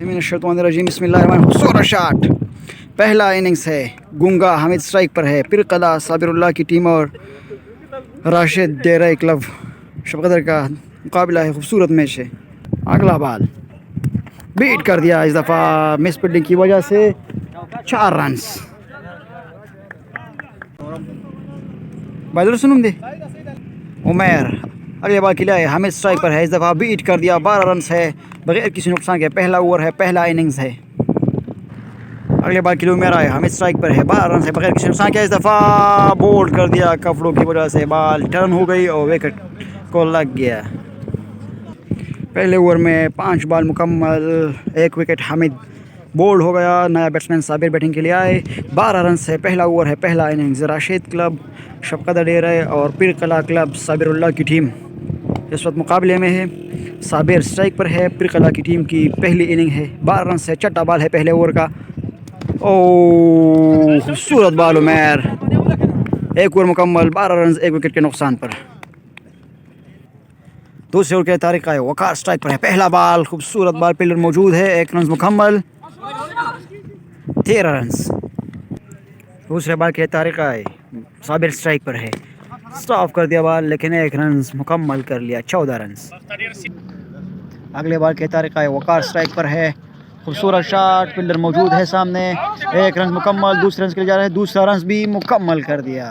खूबसूरत शॉट। पहला इनिंग्स है, गुंगा हामिद स्ट्राइक पर है। पिरकला साबिरुल्लाह की टीम और राशिद डेरा क्लब शबकदर का मुकाबला है। खूबसूरत मैच है। अगला बाल बीट कर दिया इस दफ़ा मिस फील्डिंग की वजह से 4 रन्स। बादल सुनूं दे उमेर अगले बाल खिलाए। हामिद स्ट्राइक पर है। इस दफ़ा बीट कर दिया। 12 रन्स है बगैर किसी नुकसान के। पहला ओवर है, पहला इनिंग्स है। अगले बाल के लिए उमेर आए। हामिद स्ट्राइक पर है। 12 रन से बगैर किसी नुकसान के। इस दफ़ा बोल्ड कर दिया कपड़ों की वजह से। बाल टर्न हो गई और विकेट को लग गया। पहले ओवर में 5 बॉल मुकम्मल, 1 विकेट। हामिद बोल्ड हो गया। नया बैट्समैन साबिर बैटिंग के लिए आए। 12 रन से पहला ओवर है, पहला इनिंग्स। राशिद क्लब शबकदर डेरा और पिरकला क्लब साबिरुल्लाह की टीम इस वक्त मुकाबले में है। साबिर स्ट्राइक पर है। पिरकला की टीम की पहली इनिंग है। 12 रन से छठा बॉल है पहले ओवर का। ओह खूबसूरत बॉल उमेर। 1 ओवर मुकम्मल, 12 रन 1 विकेट के नुकसान पर। दूसरे ओवर के तारिक आए। वकार स्ट्राइक पर है। पहला बॉल खूबसूरत बॉल, पिलर मौजूद है। 1 रन मुकम्मल, 13 रन। दूसरे बॉल के तारिक आए। साबिर स्ट्राइक पर है। स्टॉप कर दिया बॉल लेकिन 1 रन मुकम्मल कर लिया, 14 रन। अगले बॉल के तारिक आए। वकार स्ट्राइक पर है। खूबसूरत शॉट, फील्डर मौजूद है सामने। 1 रन मुकम्मल, दूसरे रन के लिए जा रहे हैं। दूसरा रन भी मुकम्मल कर दिया।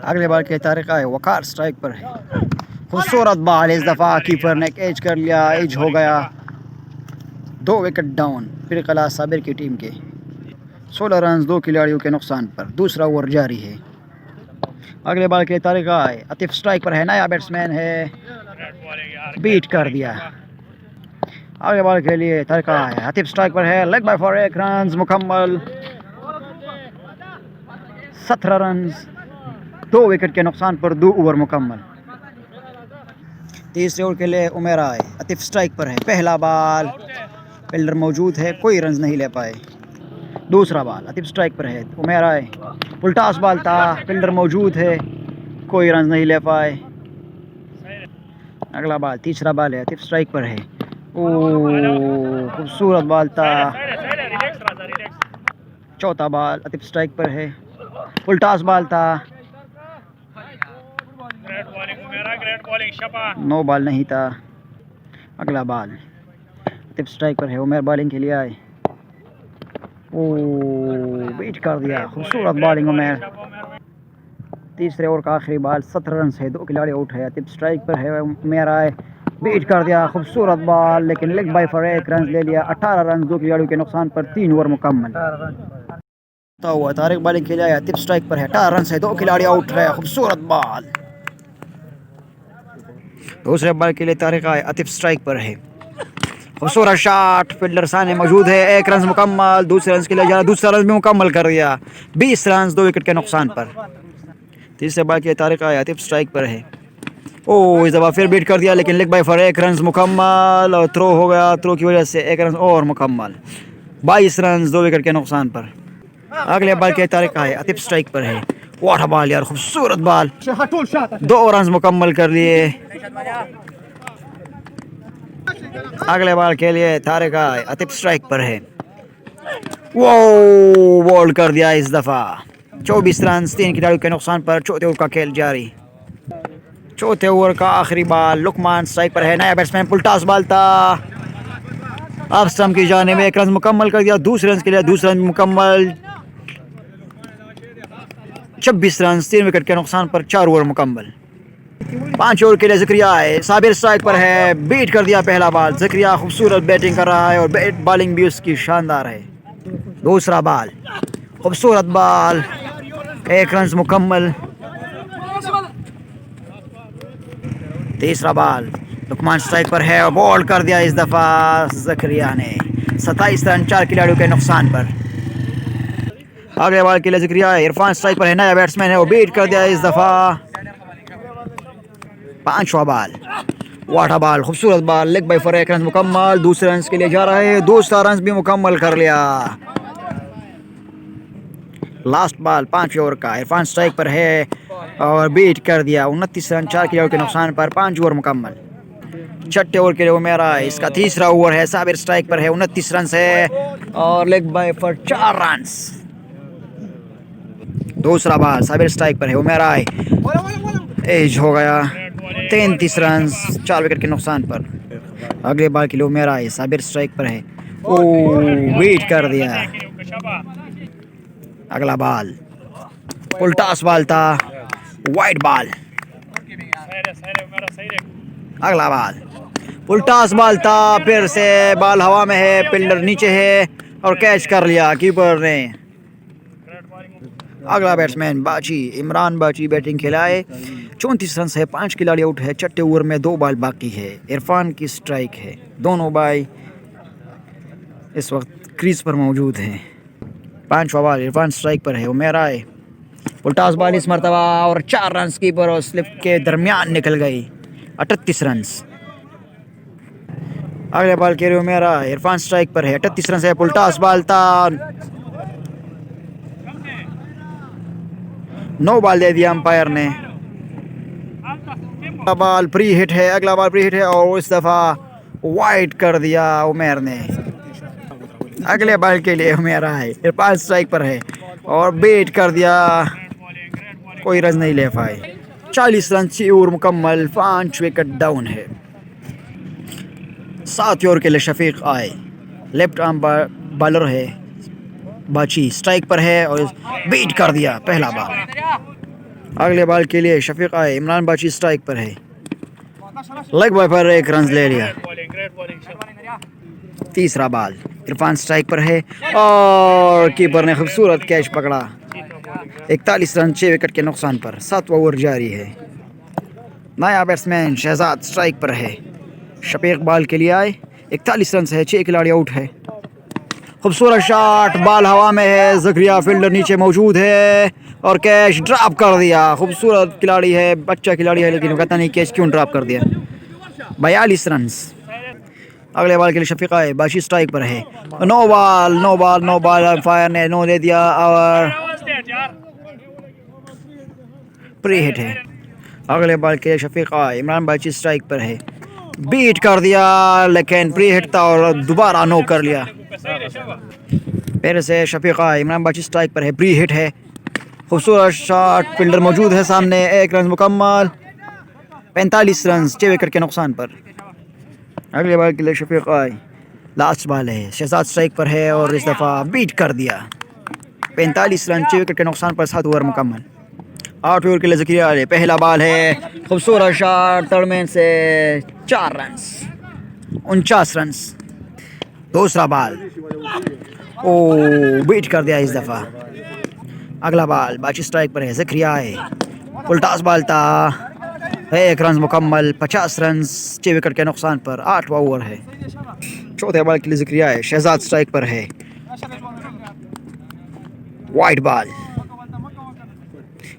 अगले बॉल के तारिक आए। वकार स्ट्राइक पर है। खूबसूरत बॉल, इस दफ़ा कीपर ने कैच कर लिया, एज हो गया। 2 विकेट डाउन पिरकला साबिर की टीम के। 16 रन 2 खिलाड़ियों के नुकसान पर। दूसरा ओवर जारी है। अगले बॉल के तारिक आए। आतिफ स्ट्राइक पर है। नया बैट्समैन है, बीट कर दिया। आगे बॉल के लिए तारिक आए। आतिफ स्ट्राइक पर है। लेग बाय फॉर 1 रन मुकम्मल, 17 रन 2 विकेट के नुकसान पर। 2 ओवर मुकम्मल। तीसरे ओवर के लिए उमेर आए। आतिफ स्ट्राइक पर है। पहला बॉल, फील्डर मौजूद है, कोई रन नहीं ले पाए। दूसरा बॉल आतिफ स्ट्राइक पर है। उमेर आए। उल्टास बॉल था, फील्डर मौजूद है, कोई रन नहीं ले पाए। अगला बॉल, तीसरा बॉल है, आतिफ स्ट्राइक पर है। ओह खूबसूरत बॉल था। चौथा बॉल आतिफ स्ट्राइक पर है। उल्टास बॉल था, नो बॉल नहीं था। अगला बॉल आतिफ स्ट्राइक पर है। उमेर बॉलिंग के लिए आए। ओह बीट कर दिया, खूबसूरत बॉलिंग उमेर। तीसरे ओवर का आखिरी बॉल, 17 रन है, 2 खिलाड़ी आउट है। आतिफ स्ट्राइक पर है। उमेर आए, बीट कर दिया, खूबसूरत बॉल लेकिन लेग बाय फॉर 1 रन ले लिया। 18 रन 2 खिलाड़ियों के नुकसान पर। 3 ओवर मुकम्मल हुआ। तारिक बॉलिंग के लिए आया। आतिफ स्ट्राइक पर है। 18 रन है, 2 खिलाड़ी आउट है। खूबसूरत बॉल। दूसरे बॉल के लिए तारिक आए। आतिफ स्ट्राइक पर है। खूबसूरत शॉट, फील्डर सामने मौजूद है। 1 रन मुकम्मल, दूसरे रन के लिए जा। दूसरा रन भी मुकम्मल कर दिया। 20 रन 2 विकेट के नुकसान पर। तीसरे बॉल के तारिक आए। आतिफ स्ट्राइक पर है। ओह इस दफ़ा फिर बीट कर दिया लेकिन लेग बाय फॉर 1 रन मुकम्मल और थ्रो हो गया। थ्रो की वजह से 1 रन और मुकम्मल, 22 रन 2 विकेट के नुकसान पर। अगले बॉल के तारिक आए। आतिफ स्ट्राइक पर है। वाह बॉल यार, खूबसूरत बॉल, 2 रन मुकम्मल कर लिए। अगले बॉल के लिए तारिक आए। आतिफ स्ट्राइक पर है। वो बॉल कर दिया इस दफ़ा। 24 रन 3 खिलाड़ियों के नुकसान पर। चौथे ओवर का खेल जारी। चौथे ओवर का आखिरी बॉल, लुकमान स्ट्राइक पर है। नया बैट्समैन, पुलटास बॉल था, ऑफ स्टंप की जाने में 1 रन मुकम्मल कर दिया। दूसरे रन के लिए दूसरा रन मुकम्मल, 26 रन 3 विकेट के नुकसान पर। 4 ओवर मुकम्मल। 5 ओवर के लिए ज़करिया है। साबिर स्ट्राइक पर है। बीट कर दिया पहला बॉल। ज़करिया खूबसूरत बैटिंग कर रहा है और बॉलिंग भी उसकी शानदार है। दूसरा बॉल, खूबसूरत बॉल, 1 रन मुकम्मल। तीसरा बॉल, लुकमान स्ट्राइक पर है और बॉल कर दिया इस दफ़ा ज़करिया ने। 27 रन 4 खिलाड़ियों के नुकसान पर। अगले बॉल के लिए ज़करिया है। इरफान स्ट्राइक पर है। नया बैट्समैन है और बीट कर दिया इस दफ़ा। 5वां बॉल, वाटा बॉल, खूबसूरत ball, leg bye for 1 run मुकम्मल। दूसरे रन के लिए जा रहा है। दूसरा रन भी मुकम्मल कर लिया। लास्ट बॉल 5 ओवर का, इरफान स्ट्राइक पर है और बीट कर दिया। 29 रन 4 खिलाड़ियों के नुकसान पर। 5 ओवर मुकम्मल। छठे ओवर के लिए उमेरा है, इसका तीसरा ओवर है। साबिर स्ट्राइक पर है, 29 रन है और लेग बाय फॉर 4 रन। दूसरा बाल साबिर स्ट्राइक पर है, उमेरा है, एज हो गया, 33 रन, 4 विकेट के नुकसान पर। अगले बाल के लिए उमेरा है, साबिर स्ट्राइक पर है, ओ वेट कर दिया। अगला बाल उल्टास बाल था, वाइड बाल। अगला बाल उल्टास बाल था, फिर से बाल हवा में है, फील्डर नीचे है और कैच कर लिया कीपर ने। अगला बैट्समैन बाची, इमरान बाची बैटिंग खिलाए, 34 रन है, 5 खिलाड़ी आउट है। छठे ओवर में 2 बॉल बाकी है। इरफान की स्ट्राइक है, दोनों भाई इस वक्त क्रीज पर मौजूद हैं। 5वां बॉल इरफान स्ट्राइक पर है, उमेरा है, उल्टास बॉल इस मरतबा और 4 रन कीपर और स्लिप के दरमियान निकल गई, 38 रन। अगले बॉल के लिए उमेरा, इरफान स्ट्राइक पर है, 38 रन है, उल्टास बॉल था, 9 बॉल दे दिया अंपायर ने। बॉल प्री हिट है, अगला बॉल प्री हिट है और इस दफा वाइड कर दिया उमेर ने। अगले बॉल के लिए उमेरा है, इरफान स्ट्राइक पर है और बेट कर दिया, कोई रन नहीं ले पाए। 40 रन 6 ओवर मुकम्मल, 5 विकेट डाउन है। 7 ओवर के लिए शफीक आए, लेफ्ट आर्म बॉलर है, बाची स्ट्राइक पर है और बीट कर दिया पहला बॉल। अगले बॉल के लिए शफीक आए, इमरान बाची स्ट्राइक पर है, लेग बाय पर 1 रन ले लिया। तीसरा बॉल इरफान स्ट्राइक पर है और कीपर ने खूबसूरत कैच पकड़ा, 41 रन 6 विकेट के नुकसान पर। 7वां ओवर जारी है। नया बैट्समैन शहजाद स्ट्राइक पर है, शफीक बॉल के लिए आए, 41 रन है, 6 खिलाड़ी आउट है। खूबसूरत शॉट, बॉल हवा में है, ज़करिया फील्डर नीचे मौजूद है और कैच ड्रॉप कर दिया। खूबसूरत खिलाड़ी है, बच्चा खिलाड़ी है, लेकिन पता नहीं कैच क्यों ड्रॉप कर दिया। 42 रन। अगले बॉल के लिए शफीक आए, बाशी स्ट्राइक पर है, नो बॉल अंपायर ने नो दे दिया और प्री हिट है। अगले बॉल के लिए शफीक आए, इमरान बाची स्ट्राइक पर है, बीट कर दिया लेकिन प्री हिट था और दोबारा नो कर लिया। फिर से शफीक आए, इमरान बाची स्ट्राइक पर है, प्री हिट है, खूबसूरत शॉट, फील्डर मौजूद है सामने, 1 रन मुकम्मल, 45 रन 6 विकेट के नुकसान पर। अगले बॉल के लिए शफीक आए, लास्ट बॉल है, शहजाद स्ट्राइक पर है और इस दफ़ा बीट कर दिया, 45 रन 6 विकेट के नुकसान पर। 7 ओवर मुकम्मल। 8 ओवर के लिए ज़करिया आए, पहला बॉल है, खूबसूरत शॉट, तड़मेन से 4 रन, 49 रन। दूसरा बॉल, ओ बीट कर दिया इस दफ़ा। अगला बॉल बाची स्ट्राइक पर है, ज़करिया आए, उल्टास बॉल था, 1 रन मुकम्मल, 50 रन 6 विकेट के नुकसान पर। 8वां ओवर है। चौथे बॉल के लिए ज़करिया है, शहजाद स्ट्राइक पर है, वाइड बॉल।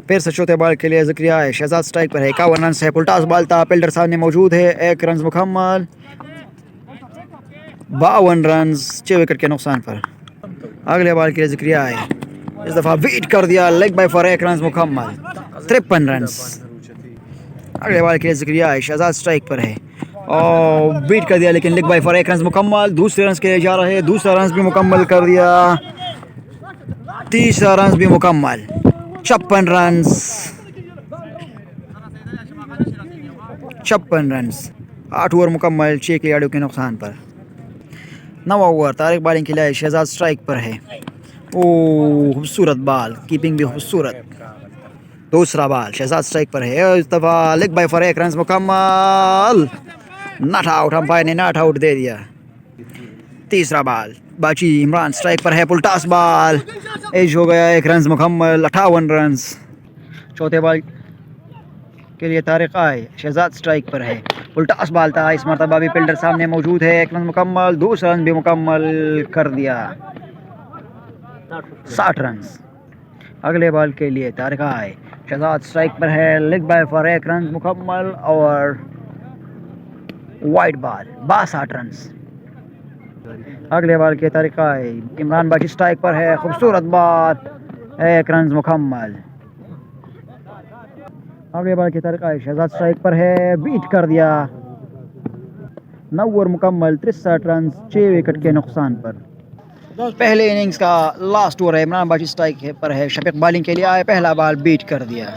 फिर से चौथे बॉल के लिए ज़करिया है, शहजाद स्ट्राइक पर है, 51 रन है, उल्टास बॉल था, फील्डर सामने मौजूद है, 1 रन मुकम्मल, 52 रन 6 विकेट के नुकसान पर। अगले बॉल के लिए ज़करिया है, इस दफ़ा बीट कर दिया, लेग बाय फॉर 1 रन मुकम्मल, 53 रन। अगले बॉल के लिए ज़करिया है, शहजाद स्ट्राइक पर है और बीट कर दिया लेकिन लेग बाय फॉर 1 रन मुकम्मल। दूसरे रन के लिए जा रहे, दूसरा रन भी मुकम्मल कर दिया, तीसरा रन भी मुकम्मल, 56 रन, 56 रन। 8 ओवर मुकम्मल, 6 खिलाड़ियों के नुकसान पर। 9वां ओवर, तारिक बॉलिंग के लिए, शहजाद स्ट्राइक पर है, ओ खूबसूरत बॉल, कीपिंग भी खूबसूरत। दूसरा बॉल शहजाद स्ट्राइक पर है, इस दफ़ा लेग बाय फॉर 1 रन मुकम्मल, नॉट आउट, अंपायर ने नॉट आउट दे दिया। तीसरा बॉल बाची, इमरान स्ट्राइक पर है, पुलटास बॉल, एज हो गया, 1 रन मुकम्मल, 58 रन। चौथे बॉल के लिए तारिक आए, शहजाद स्ट्राइक पर है, उल्टास बॉल था, इस मरतबा भी फील्डर सामने मौजूद है, 1 रन मुकम्मल, दूसरा रन भी मुकम्मल कर दिया, 60 रन। अगले बॉल के लिए तारिक आए, शहजाद स्ट्राइक पर है, लेग बाय फॉर 1 रन मुकम्मल और वाइड बॉल, 62 रन। अगले बॉल के तारिक आए, इमरान बाची स्ट्राइक पर है, खूबसूरत बॉल, 1 रन मुकम्मल। अगले बॉल के तारिक आए, शहजाद स्ट्राइक पर है, बीट कर दिया, 9 ओवर मुकम्मल, 63 रन, 6 विकेट के नुकसान पर। पहले इनिंग्स का लास्ट ओवर है, इमरान बाशी स्ट्राइक पर है, शफीक बॉलिंग के लिए आए, पहला बॉल बीट कर दिया।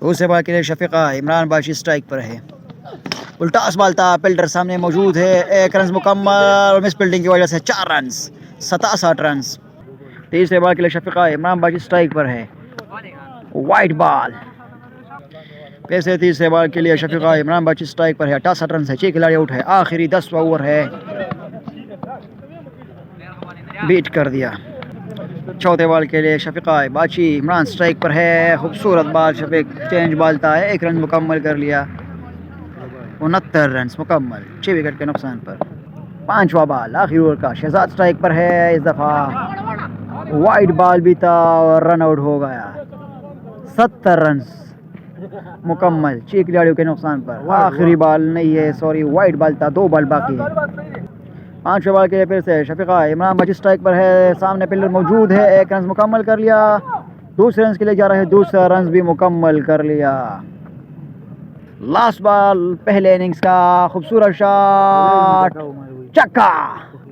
दूसरे बॉल के लिए शफीक आए, इमरान बाशी स्ट्राइक पर है, उल्टा बॉल था, फील्डर सामने मौजूद है, 1 रन मुकम्मल, मिस फील्डिंग की वजह से 4 रन, 67 रन। तीसरे बॉल के लिए शफीक आए, इमरान बाशी स्ट्राइक पर है, वाइट बॉल। फिर से तीसरे बॉल के लिए शफीक आए, इमरान बाशी स्ट्राइक पर है, 68 रन है, 6 खिलाड़ी आउट है, आखिरी 10वां ओवर है, बीट कर दिया। चौथे बॉल के लिए शफीक आए, बाची इमरान स्ट्राइक पर है, खूबसूरत बॉल, शफीक चेंज बॉल था, 1 रन मुकम्मल कर लिया, 69 रन मुकम्मल, 6 विकेट के नुकसान पर। पांचवा बॉल आखिरी ओवर का, शहजाद स्ट्राइक पर है, इस दफ़ा वाइड बॉल भी था और रन आउट हो गया, 70 रन मुकम्मल, 6 खिलाड़ियों के नुकसान पर। आखिरी बॉल नहीं है, सॉरी, वाइड बॉल था, 2 बॉल बाकी है। पांचवें बॉल के लिए फिर से शफीक आए, इमरान बाशी स्ट्राइक पर है, सामने फील्डर मौजूद है, 1 रन मुकम्मल कर लिया, दूसरे रन के लिए जा रहे हैं, दूसरा रन भी मुकम्मल कर लिया। लास्ट बॉल पहले इनिंग्स का, खूबसूरत शॉट, चक्का,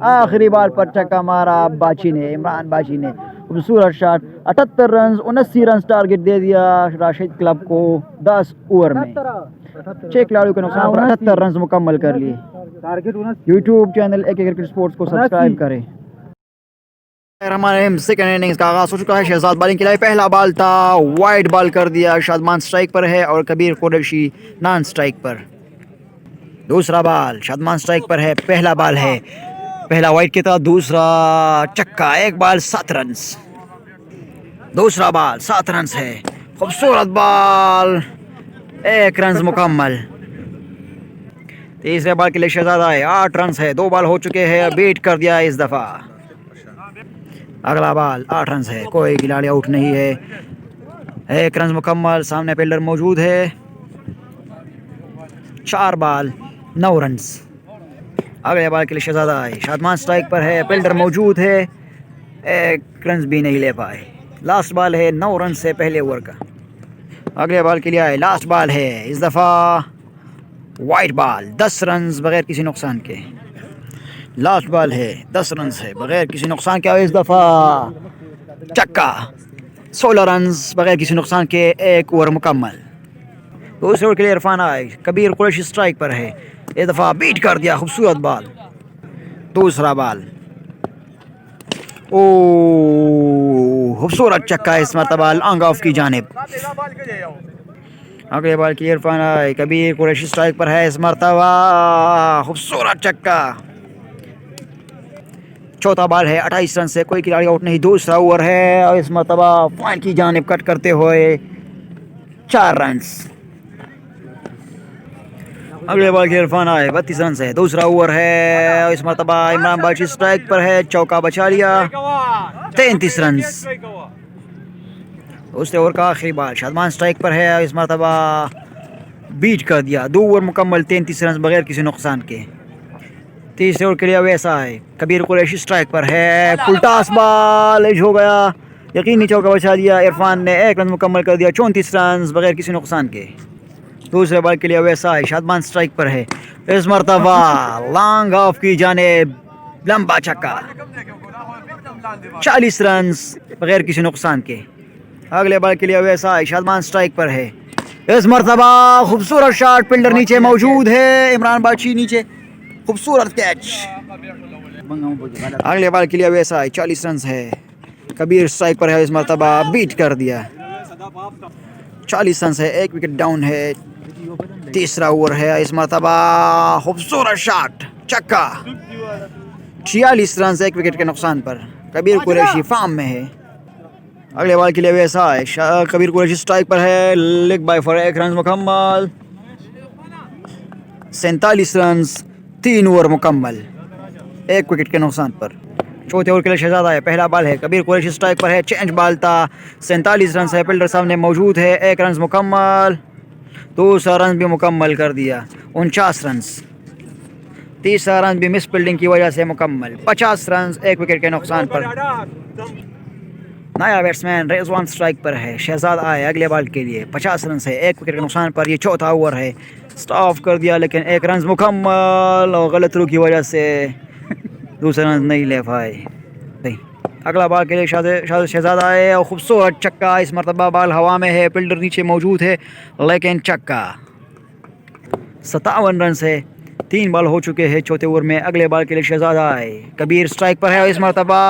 आखिरी बॉल पर चक्का मारा बाची ने, इमरान बाशी ने, खूबसूरत शॉट, 78 रन, 79 रन टारगेट दे दिया राशिद क्लब को 10 ओवर में, 6 खिलाड़ियों के नुकसान पर 78 रन मुकम्मल कर लिए। YouTube channel AK cricket sports को सब्सक्राइब करें। हमारे सेकंड इनिंग्स का आगाज हो चुका है, शहजाद बॉलिंग के लिए, पहला बॉल था, वाइड बॉल कर दिया, शादमान स्ट्राइक पर है और कबीर कुरैशी नॉन स्ट्राइक पर। दूसरा बॉल, शादमान स्ट्राइक पर है, पहला बॉल है, पहला वाइड के था, दूसरा चक्का, 1 बॉल 7 रन, दूसरा बॉल 7 रन है, खूबसूरत बॉल, 1 रन मुकम्मल। तीसरे बॉल के लिए शहजाद आए, 8 रन है, 2 बॉल हो चुके हैं, बीट कर दिया इस दफ़ा। अगला बॉल 8 रन है, कोई खिलाड़ी आउट नहीं है, 1 रन मुकम्मल, सामने फील्डर मौजूद है, 4 बॉल 9 रन। अगले बॉल के लिए शहजाद आए, शादमान स्ट्राइक पर है, फील्डर मौजूद है, 1 रन भी नहीं ले पाए। लास्ट बॉल है 9 रन से पहले ओवर का। अगले बॉल के लिए आए, लास्ट बॉल है, इस दफ़ा वाइट बॉल, 10 रन बगैर किसी नुकसान के। लास्ट बॉल है, 10 रन है बगैर किसी नुकसान के, इस दफ़ा चक्का, 16 रन बगैर किसी नुकसान के, 1 ओवर मुकम्मल। दूसरे ओवर के लिए इरफान आए, कबीर कुरैशी स्ट्राइक पर है, इस दफ़ा बीट कर दिया, खूबसूरत बॉल। दूसरा बॉल, ओ खूबसूरत चक्का, इस मरतबा लॉन्ग ऑफ की जानिब। अगले बॉल के लिए इरफान आए, कबीर कुरैशी स्ट्राइक पर है, इस मरतबा खूबसूरत चक्का। चौथा बॉल है, 28 रन से, कोई खिलाड़ी आउट नहीं, दूसरा ओवर है और इस मरतबा पॉइंट की जानिब कट करते हुए 4 रन। अगले बॉल के इरफान आए, 32 रन है, दूसरा ओवर है और इस मरतबा इमरान बाशी स्ट्राइक पर है, चौका बचा लिया, 33 रन। दूसरे ओवर का आखिरी बॉल, शादमान स्ट्राइक पर है और इस मरतबा बीट कर दिया, 2 ओवर मुकम्मल, 33 रन बगैर किसी नुकसान के। तीसरे ओवर के लिए वैसा है, कबीर कुरैशी स्ट्राइक पर है, उल्टास बॉल एज हो गया, यकीनी चौका बचा दिया, इरफान ने 1 रन मुकम्मल कर दिया, 34 रन बगैर किसी नुकसान के। दूसरे बॉल के लिए वैसा है, शादमान स्ट्राइक पर है, इस मरतबा लॉन्ग ऑफ की जानिब, लंबा छक्का, 40 रन बगैर किसी नुकसान के। अगले बॉल के लिए वैसा है, शादमान स्ट्राइक पर है, इस मरतबा खूबसूरत शॉट, फील्डर नीचे मौजूद है, इमरान बाशी नीचे, खूबसूरत कैच। अगले बॉल के लिए वैसा है, 40 रन है, कबीर स्ट्राइक पर है, इस मरतबा बीट कर दिया, 40 रन है, 1 विकेट डाउन है। तीसरा ओवर है, इस मरतबा खूबसूरत शॉट, चक्का, 46 रन 1 विकेट के नुकसान पर, कबीर कुरैशी फॉर्म में है। अगले बॉल के लिए वैसा है, कबीर कुरैशी स्ट्राइक पर है, लेग बाय फॉर, 1 रन मुकम्मल, 47 रन, 3 ओवर मुकम्मल, 1 विकेट के नुकसान पर। चौथे ओवर के लिए शहजाद है, पहला बॉल है, कबीर कुरैशी स्ट्राइक पर है, चेंज बॉल था, 47 रन है, फील्डर सामने मौजूद है, 1 रन मुकम्मल, दूसरा रन भी मुकम्मल कर दिया, 49 रन। तीसरा रन भी मिस फील्डिंग की वजह से मुकम्मल, 50 रन 1 विकेट के नुकसान पर। नया बैट्समैन रिजवान स्ट्राइक पर है, शहजाद आए अगले बॉल के लिए, 50 रन से 1 विकेट के नुकसान पर, ये चौथा ओवर है। स्टॉप कर दिया, लेकिन एक रन मुकम्मल और गलत रू की वजह से दूसरा रन नहीं ले पाए। नहीं, अगला बॉल के लिए शहजादा है और खूबसूरत चक्का। इस मरतबा बॉल हवा में है, फील्डर नीचे मौजूद है, लेकिन चक्का। 57 रन से 3 बॉल हो चुके हैं चौथे ओवर में। अगले बॉल के लिए शहजादा है, कबीर स्ट्राइक पर है और इस मरतबा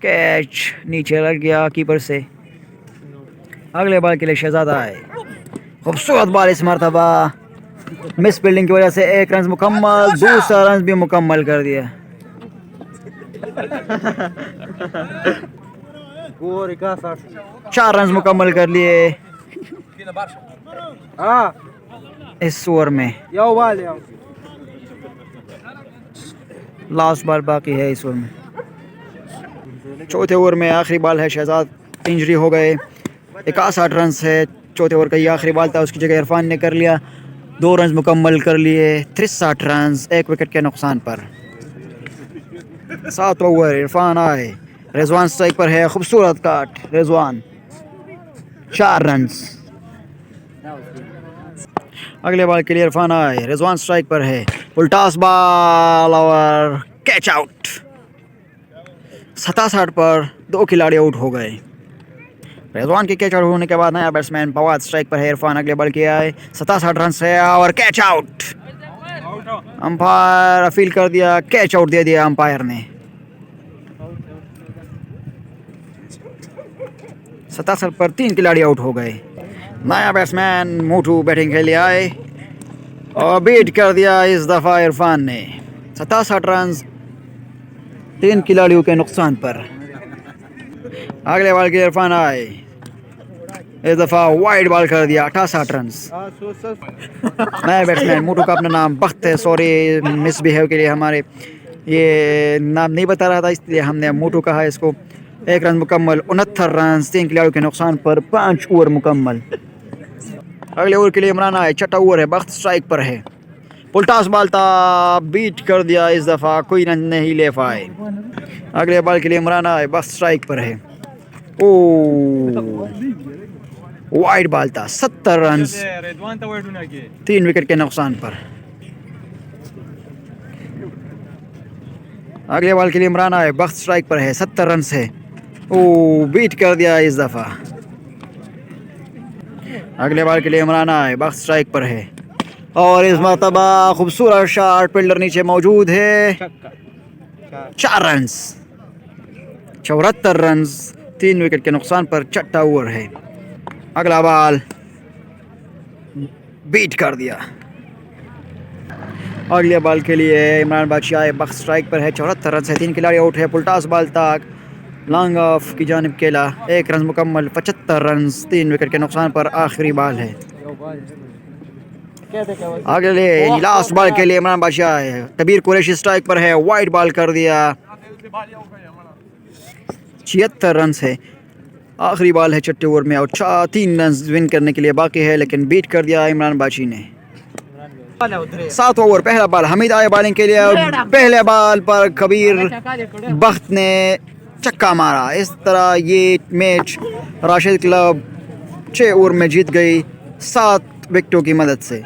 कैच नीचे लग गया कीपर से। अगले बॉल के लिए शहजादा है, खूबसूरत बॉल इस मरतबा मिस फील्डिंग की वजह से 1 रन मुकम्मल, दूसरा रन भी मुकम्मल कर दिया। चार रन मुकम्मल कर लिए इस ओवर में। लास्ट बॉल बाकी है इस ओवर में। चौथे ओवर में आखिरी बॉल है, शहजाद इंजरी हो गए। 61 रन है चौथे ओवर का, ये आखिरी बॉल था, उसकी जगह इरफान ने कर लिया। 2 रन मुकम्मल कर लिए, 63 रन 1 विकेट के नुकसान पर। 7 ओवर, इरफान आए, रिजवान स्ट्राइक पर है, खूबसूरत काट रिजवान, 4 रन। अगले बॉल के लिए इरफान आए, रिजवान स्ट्राइक पर है, उल्टास बॉल और कैच आउट। 67 पर 2 खिलाड़ी आउट हो गए। रिजवान के कैच आउट होने के बाद नया बैट्समैन फवाद स्ट्राइक पर है। इरफान अगले बॉल किया है, 67 रन से और कैच आउट। अंपायर अपील कर दिया, कैच आउट दे दिया अंपायर ने। 67 पर 3 खिलाड़ी आउट हो गए। नया बैट्समैन मोटू बैटिंग के लिए आए और बीट कर दिया इस दफ़ा इरफान ने। 67 रन 3 खिलाड़ियों के नुकसान पर। अगले बॉल के इरफान आए, इस दफ़ा वाइड बॉल कर दिया, 68 रन। नया बैट्समैन मोटू का अपना नाम बख्त है, सॉरी मिसबिहेव के लिए हमारे ये नाम नहीं बता रहा था, इसलिए हमने मोटू कहा इसको। 1 रन मुकम्मल, 69 रन 3 खिलाड़ियों के नुकसान पर, 5 ओवर मुकम्मल। अगले ओवर के लिए इमरान आए, छठा ओवर है, बख्त स्ट्राइक पर है, पुलटास बॉल था, बीट कर दिया इस दफ़ा, कोई रन नहीं ले पाए। अगले बॉल के लिए इमरान आए, बख्त स्ट्राइक पर है, ओ वाइड बॉल था, 70 रन 3 विकेट के नुकसान पर। अगले बॉल के लिए इमरान आए, बख्त स्ट्राइक पर है, 70 रन है, ओ बीट कर दिया इस दफ़ा। अगले बॉल के लिए इमरान आए, बख्त स्ट्राइक पर है और इस मरतबा खूबसूरत शॉट, फील्डर नीचे मौजूद है, 4 रन 74 रन 3 विकेट के नुकसान पर, छठा ओवर है। अगला बॉल बीट कर दिया। अगले बॉल के लिए इमरान बादशाह बख्त स्ट्राइक पर है, 74 रन से 3 खिलाड़ी आउट है, पुलटास बॉल तक लॉन्ग ऑफ की जानिब खेला, 1 रन मुकम्मल, 75 रन 3 विकेट के नुकसान पर। आखिरी बॉल है। अगले लास्ट बॉल के लिए इमरान बादशाह है, कबीर कुरैशी स्ट्राइक पर है, वाइड बॉल कर दिया, 76 रन है। आखिरी बॉल है छठे ओवर में और 3 रन विन करने के लिए बाकी है, लेकिन बीट कर दिया इमरान बादशाह ने। 7 ओवर, पहला बॉल हमीद आए बॉलिंग के लिए और पहले बॉल पर कबीर बख्त ने चक्का मारा। इस तरह ये मैच राशिद क्लब 6 ओवर में जीत गई 7 विकेटों की मदद से।